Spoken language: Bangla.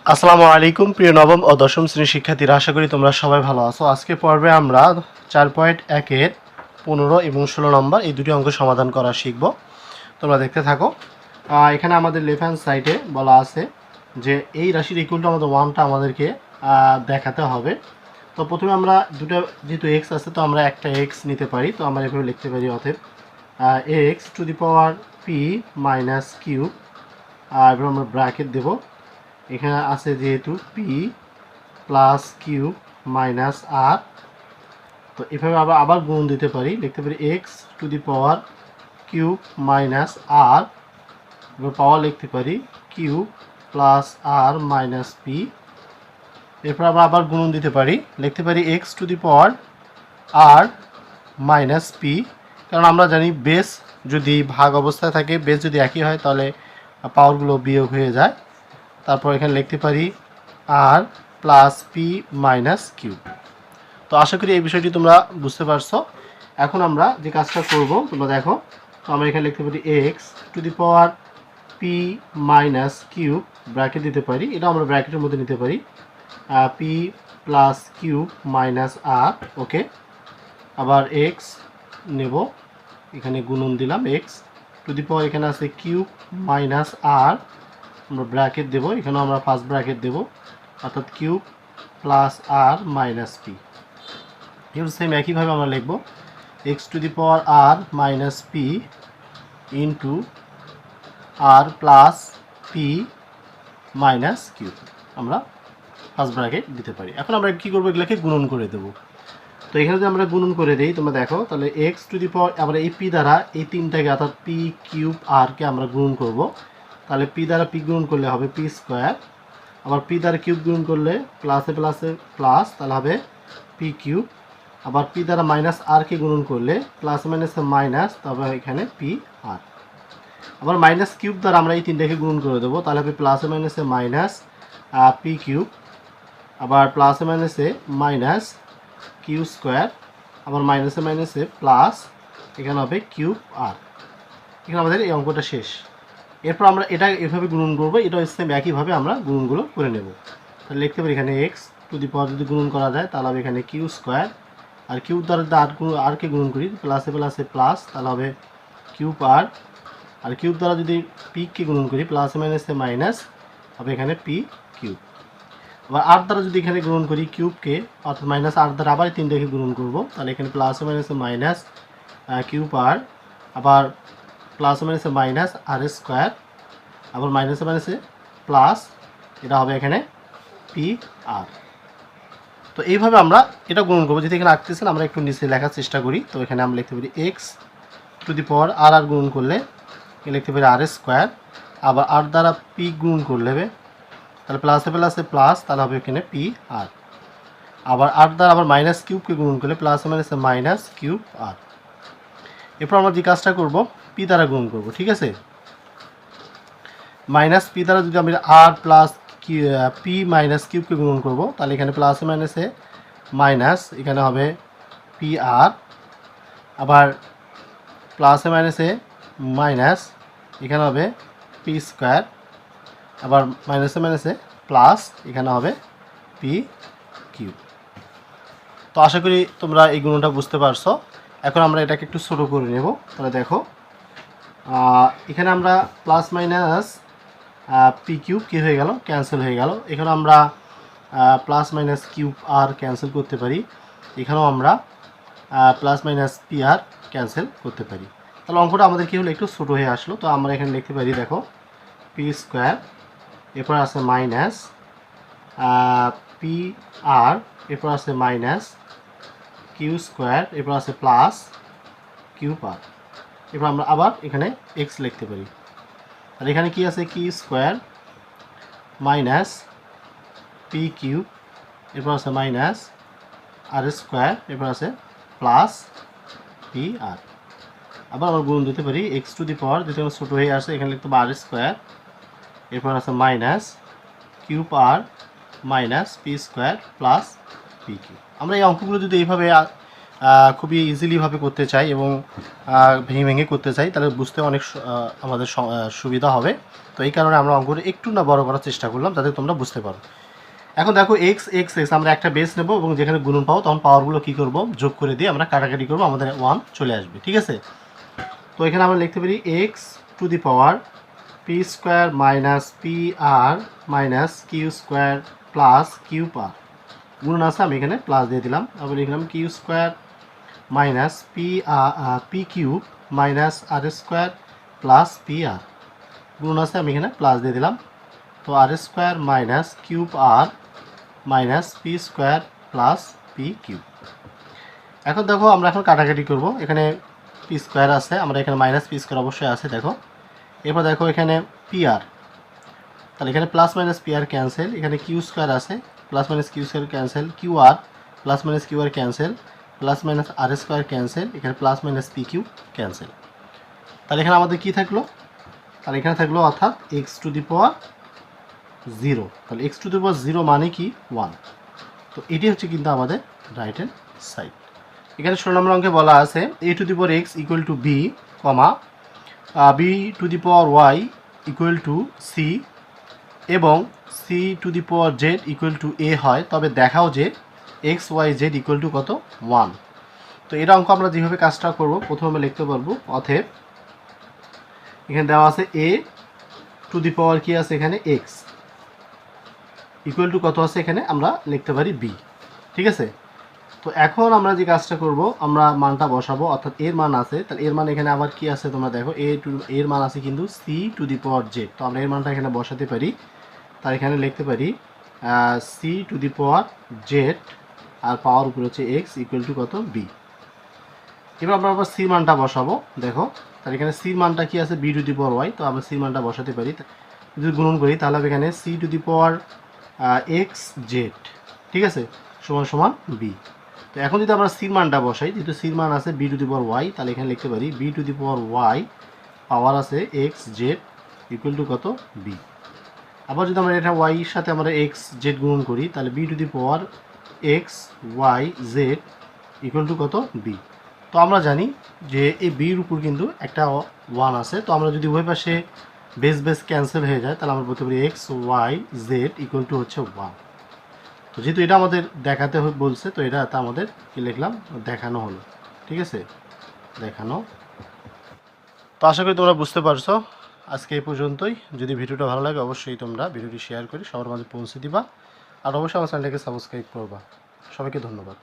আসসালামু আলাইকুম প্রিয় নবম ও দশম শ্রেণীর শিক্ষার্থীরা, আশা করি তোমরা সবাই ভালো আছো। আজকে পর্বে আমরা 4.1-এর 15 এবং 16 নম্বর এই দুটি অঙ্ক সমাধান করা শিখব। তোমরা দেখতে থাকো। এখানে আমাদের লেফট হ্যান্ড সাইডে বলা আছে যে এই রাশির ইকুয়াল টু আমাদের ওয়ানটা আমাদেরকে দেখাতে হবে। তো প্রথমে আমরা দুটো, যেহেতু এক্স আছে তো আমরা একটা এক্স নিতে পারি। তো আমরা এভাবে লিখতে পারি, অতএব x to the power p minus q, এবার আমরা ব্র্যাকেট দেবো। এখানে আছে যেহেতু p plus q minus r, তো এভাবে আবার গুণ দিতে পারি, লিখতে পারি x to the power cube minus r, এবার পাওয়ার লিখতে পারি cube plus r minus p. এরপর আমরা আবার গুণন দিতে পারি, লিখতে পারি x to the power r minus p, কারণ আমরা জানি বেস যদি ভাগ অবস্থায় থাকে, বেস যদি একই হয় তাহলে পাওয়ারগুলো বিয়োগ হয়ে যায়। তারপর এখানে লিখতে পারি আর প্লাস পি মাইনাস কিউ। তো আশা করি এই বিষয়টি তোমরা বুঝতে পারছো। এখন আমরা যে কাজটা করব তোমরা দেখো। তো আমরা এখানে লিখতে পারি x to the power p minus q, bracket দিতে পারি, এটা আমরা ব্র্যাকেটের মধ্যে নিতে পারি, p plus q minus r. Okay, আবার এক্স নেব, এখানে গুণন দিলাম এক্স টু দি পাওয়ার, এখানে আছে কিউব মাইনাস আর, আমরা ব্র্যাকেট দেবো, এখানেও আমরা ফার্স্ট ব্র্যাকেট দেবো, অর্থাৎ cube plus r minus p. এগুলো সেম একইভাবে আমরা লিখবো x to the power r minus p into r plus p minus q, আমরা ফার্স্ট ব্র্যাকেট দিতে পারি। এখন আমরা কী করবো, এগুলোকে গুণন করে দেবো। তো এখানে যদি আমরা গুণন করে দিই, তোমরা দেখো, তাহলে এক্স টু দি পাওয়ার আমরা এই পি দ্বারা এই তিনটাকে, অর্থাৎ পি কিউব আরকে আমরা গুণন করব। তাহলে পি দ্বারা পি গুণন করলে হবে পি স্কোয়ার, আবার পি দ্বারা কিউব গুণন করলে প্লাসে প্লাসে প্লাস, তাহলে হবে পি কিউব, আবার পি দ্বারা মাইনাস আরকে গুণন করলে প্লাস মাইনাসে মাইনাস, তবে এখানে পি আর। আবার মাইনাস কিউব দ্বারা আমরা এই তিনটাকে গুণন করে দেবো, তাহলে হবে প্লাসে মাইনাসে মাইনাস পি কিউব, আবার প্লাসে মাইনাসে মাইনাস কিউ স্কোয়ার, আবার মাইনাসে মাইনাসে প্লাস, এখানে হবে কিউব আর। এখানে আমাদের এই অঙ্কটা শেষ। এরপর আমরা এটা এভাবে গুণন করবো, এটা সেম একইভাবে আমরা গুণনগুলো করে নেব। তাহলে লিখতে পারি এখানে এক্স টু দি পাওয়ার যদি গুণন করা যায় তাহলে হবে এখানে কিউ স্কোয়ার, আর কিউব দ্বারা যদি আরকে গুণন করি প্লাসে প্লাসে প্লাস, তাহলে হবে কিউব আর, আর কিউব দ্বারা যদি পিকে গুণন করি প্লাসে মাইনাসে মাইনাস, হবে এখানে পি কিউব। আবার আর দ্বারা যদি এখানে গুণন করি কিউবকে, অর্থাৎ মাইনাস আর দ্বারা আবার তিনটাকে গুণন করব, তাহলে এখানে প্লাসে মাইনাসে মাইনাস কিউব আর, আবার প্লাসে মাইনাসে মাইনাস আর স্কোয়ার, আবার মাইনাসে মাইনাসে প্লাস, এটা হবে এখানে পি আর। তো এইভাবে আমরা এটা গুণন করবো, যেহেতু এখানে আঁকতেছেন আমরা একটু নিচে লেখার চেষ্টা করি। তো এখানে আমরা লিখতে পারি এক্স টু দি পাওয়ার আর আর গুণন করলে লিখতে পারি আর স্কোয়ার, আবার আর দ্বারা পি গুণন করলে হবে, তাহলে প্লাসে প্লাসে প্লাস, তাহলে হবে এখানে পি আর, আবার আর দ্বারা আবার মাইনাস কিউবকে গুণন করলে প্লাসে মাইনাসে মাইনাস কিউব আর। এরপর আমরা যে কাজটা করব, পি দ্বারা গুণন করব, ঠিক আছে। মাইনাস পি দ্বারা যদি আমি আর প্লাস পি মাইনাস কিউবকে গুণন করব, তাহলে এখানে প্লাসে মাইনাসে মাইনাস, এখানে হবে পি আর, আবার প্লাসে মাইনাসে মাইনাস, এখানে হবে পি স্কোয়ার, আবার মাইনাসে মাইনাসে প্লাস, এখানে হবে পি কিউব। তো আশা করি তোমরা এই গুণটা বুঝতে পারছো। এখন আমরা এটাকে একটু ছোটো করে নেব। তাহলে দেখো, এখানে আমরা প্লাস মাইনাস পি কিউব কী হয়ে গেল, ক্যান্সেল হয়ে গেল। এখানে আমরা প্লাস মাইনাস কিউব আর ক্যান্সেল করতে পারি, এখানেও আমরা plus minus p r cancel করতে পারি। তাহলে অঙ্কটা আমাদের কী হলো, একটু ছোটো হয়ে আসলো। তো আমরা এখানে লিখতে পারি, দেখো পি স্কোয়ার, এরপর আছে মাইনাস পি আর, এরপর আছে মাইনাস কিউ স্কোয়ার, এরপর আছে প্লাস কিউ আর। এরপর আমরা আবার এখানে এক্স লিখতে পারি, আর এখানে কি আছে, কি স্কোয়ার মাইনাস পি কিউব, এরপর আছে মাইনাস আর স্কোয়ার, এরপর আছে প্লাস পি আর। আবার আমরা গুণ দিতে পারি এক্স টু দি পাওয়ার, যেটা ছোটো হয়ে আসে, এখানে লিখতে পারি আর স্কোয়ার, এরপর আছে minus cube r minus p square plus p cube. আমরা এই অঙ্কগুলো যদি এইভাবে খুবই ইজিলিভাবে করতে চাই এবং ভেঙে ভেঙে করতে চাই, তাহলে বুঝতে অনেক আমাদের সুবিধা হবে। তো এই কারণে আমরা অঙ্কটা একটু না বড় করার চেষ্টা করলাম যাতে তোমরা বুঝতে পারো। এখন দেখো এক্স এক্স এক্স আমরা একটা বেস নেব এবং যেখানে গুণন পাবো তখন পাওয়ারগুলো কী করব, যোগ করে দিয়ে আমরা কাটাকাটি করবো, আমাদের 1 চলে আসবে। ঠিক আছে, তো এখানে আমরা লিখতে পারি x to the power p square minus p r minus q square plus q r, গুণন আছে আমি এখানে প্লাস দিয়ে দিলাম। আবার লিখলাম q square minus p cube minus r square plus p r, গুণন আছে আমি এখানে প্লাস দিয়ে দিলাম। তো r square minus cube r minus p square plus p cube. এখন দেখো আমরা এখন কাটাকাটি করব, এখানে পি স্কোয়ার আছে, আমরা এখানে মাইনাস পি স্কোয়ার অবশ্যই আছে দেখো। এরপর দেখো এখানে পি আর, তাহলে এখানে plus minus p r cancel, এখানে কিউ স্কোয়ার আছে, plus minus q square cancel, q r plus minus q r cancel, plus minus r square cancel, এখানে plus minus p q cancel. তাহলে এখানে আমাদের কী থাকলো, তাহলে এখানে থাকলো অর্থাৎ এক্স টু দি পাওয়ার 0, তাহলে এক্স টু দি পাওয়ার 0 মানে কি 1। তো এটি হচ্ছে কিন্তু আমাদের রাইট হ্যান্ড সাইড। এখানে 16 নম্বর অঙ্কে বলা আছে a to the power x equal to b comma b to the power y equal to c এবং c to the power z equal to a হয়, তবে দেখাও যে x Y Z equal to কত 1। তো এটা অঙ্ক আমরা যেভাবে কাজটা করব, প্রথমে লিখতে পারবো অতএব এখানে দেওয়া আছে এ টু দি পাওয়ার কি আছে এখানে এক্স ইকুয়াল টু কত আছে এখানে আমরা লিখতে পারি বি। ঠিক আছে, তো এখন আমরা যে কাজটা করব, আমরা মানটা বসাবো, অর্থাৎ এর মান আছে, তাহলে এর মান এখানে আবার কি আছে তোমরা দেখো এর মান আছে কিন্তু c to the power z, তো আমরা এর মানটা এখানে বসাতে পারি। তার এখানে লিখতে পারি c to the power z আর পাওয়ার উপরে হচ্ছে এক্স ইকুয়াল টু কত বি। এবার আমরা আবার সি মানটা বসাবো দেখো, তাহলে এখানে সি মানটা কি আছে b to the power y, তো আমরা সি মানটা বসাতে পারি। যদি গুণন করি তাহলে এখানে C to the power X Z, ঠিক আছে, সমান সমান বি। তো এখন যদি আমরা সির মানটা বসাই, যেহেতু সির মান আছে b to the power y, তাহলে এখানে লিখতে পারি b to the power y power আছে এক্স জেড ইকুয়াল টু কত বি। আবার যদি আমরা এটা ওয়াইয়ের সাথে আমরা এক্স জেড গুণন করি, তাহলে B to the power X Y Z equal to কত বি। তো আমরা জানি যে এই বির উপর কিন্তু একটা 1 আছে, তো আমরা যদি উভয় পাশে বেস বেস ক্যান্সেল হয়ে যায় তাহলে আমরা বলতে পারি X Y Z equal to হচ্ছে 1। তো যেহেতু এটা আমাদের দেখাতে বলছে, তো এটা আমাদের কি লিখলাম দেখানো হলো। ঠিক আছে, দেখানো। তো আশা করি তোমরা বুঝতে পারছো। আজকে এই পর্যন্তই। যদি ভিডিওটা ভালো লাগে অবশ্যই তোমরা ভিডিওটি শেয়ার করে সবার মাঝে পৌঁছে দিবা, আর অবশ্যই আমার চ্যানেলটাকে সাবস্ক্রাইব করবা। সবাইকে ধন্যবাদ।